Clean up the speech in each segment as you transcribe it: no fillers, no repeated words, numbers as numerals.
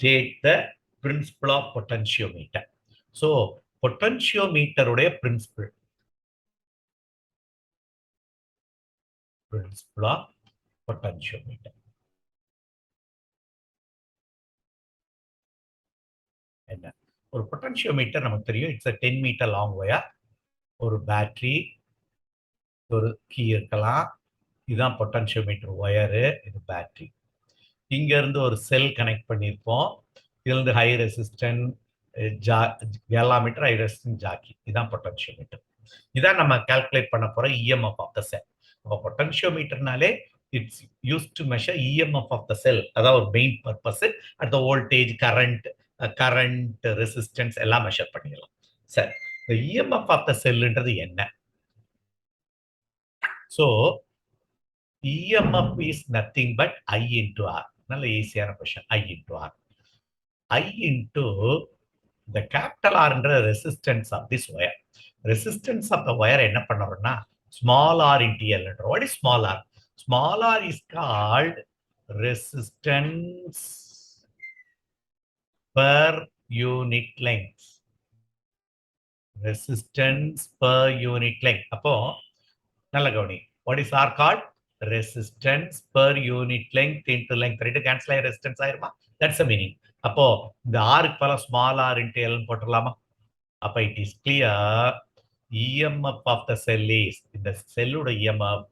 state the principle of potentiometer. So potentiometer உடைய principle of potentiometer என்ன? ஒரு potentiometer நமக்கு தெரியும், இட்ஸ் 10 மீட்டர் லாங் ஒயர், ஒரு பேட்டரி, ஒரு கீ இருக்கலாம். இதுதான் பொட்டன்ஷியோமீட்டர் ஒயரு, இது பேட்டரி. இங்க இருந்து ஒரு செல் கனெக்ட் பண்ணியிருப்போம். இதுல இருந்து high resistant galvanometer, high resistant jockey. இதுதான் பொட்டன்ஷியோமீட்டர். இதான் நம்ம கால்குலேட் பண்ண போற இஎம்எஃப் ஆஃப் த செல். அப்போ பொட்டன்ஷியோமீட்டர்னாலே it's use to measure EMF of the cell. அதாவது ஒரு மெயின் பர்பஸ். அடுத்த வோல்டேஜ், கரண்ட், ரெசிஸ்டன்ஸ் எல்லாம் மெஷர் பண்ணிடலாம். சரி, இந்த இஎம்எஃப் ஆஃப் த செல்ன்றது என்ன? So EMF is nothing but I into R. நல்ல ஈஸியான question. I into R. I into the capital R என்ற resistance of this wire. Resistance of the wire என்ன பண்ணுறோம்னா small r into L. What is small r? Small r is called resistance per unit length. Resistance per unit length. அப்போ நல்ல கவனி. What is r called? Resistance per unit length into length. ரெண்டு cancel ஆகி resistance ஆயிருமா? That's the meaning. அப்போ இந்த ஆருக்கு பல ஸ்மால் ஆர் இன்ட்டு எல் போட்டுடலாமா? அப்ப it is clear EMF of the cell is, இந்த செல்லோட EMF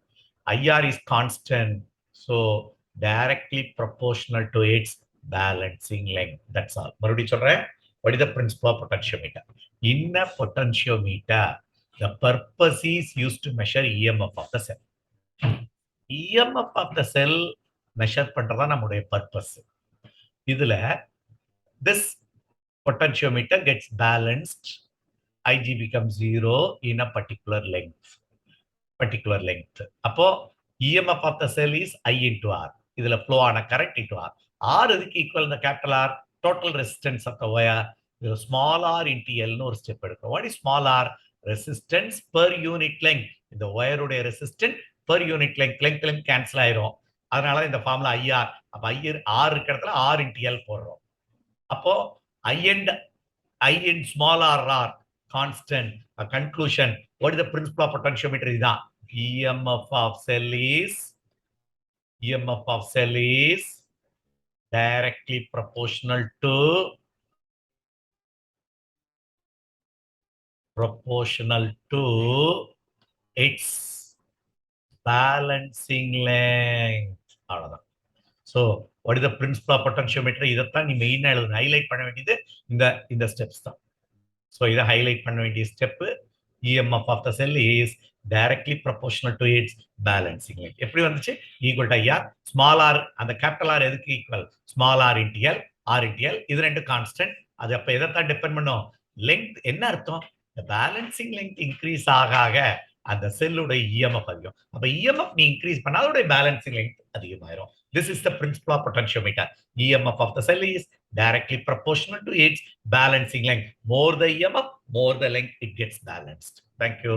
IR is constant, so directly proportional to its balancing length. That's all. மறுபடியும் சொல்றேன். What is the principle of potentiometer? In a potentiometer, the purpose is used to measure EMF of the cell. EMF of the cell measure பண்றதா நம்முடைய purpose. இதுல this potentiometer gets balanced, Ig becomes 0 in a particular length. அப்போ EMF of the cell is I into R. இதுல flow ஆன current into R. R இதுக்கு equal இந்த capital R, total resistance of the wire. இதுல small r into L னு ஒரு step எடுக்கும். What is small r? Resistance per unit length. இந்த wire உடைய resistance per unit length cancel ஆயிரும். அதனால இந்த ஃபார்முலா IR. அப்ப R இருக்கிற இடத்துல R into L போடுறோம். அப்போ I and small r constant. A conclusion. What is the principle of potentiometer? இதுதான். EMF of cell is directly proportional to its balancing length. அவ்வளவுதான். So what is the principle of potentiometer? இதைத்தான் நீ மெயினா எழுது. Highlight பண்ண வேண்டியது இந்த steps தான். ஸோ இதை ஹைலைட் பண்ண வேண்டிய step EMF of the cell is directly proportional to its balancing length. எப்படி வந்துச்சு? Equal to IR. Small R, அந்த கேபிட்டல் ஆர் எதுக்கு equal? Small R into L, R into L. இது ரெண்டு கான்ஸ்டன்ட். அது அப்ப எதைத்தான் டிபெண்ட் பண்ணும்? லெங்த். என்ன அர்த்தம்? பேலன்சிங் லெங்த் இன்க்ரீஸ் ஆக அந்த செல்லுடைய EMF அதிகம். அப்ப EMF நீ இன்க்ரீஸ் பண்ணா அதோட பேலன்சிங் லெங்த் அதிகமாயிரும். This is the principle of potentiometer. EMF of the cell is directly proportional to its balancing length. More the EMF, more the length, it gets balanced. Thank you.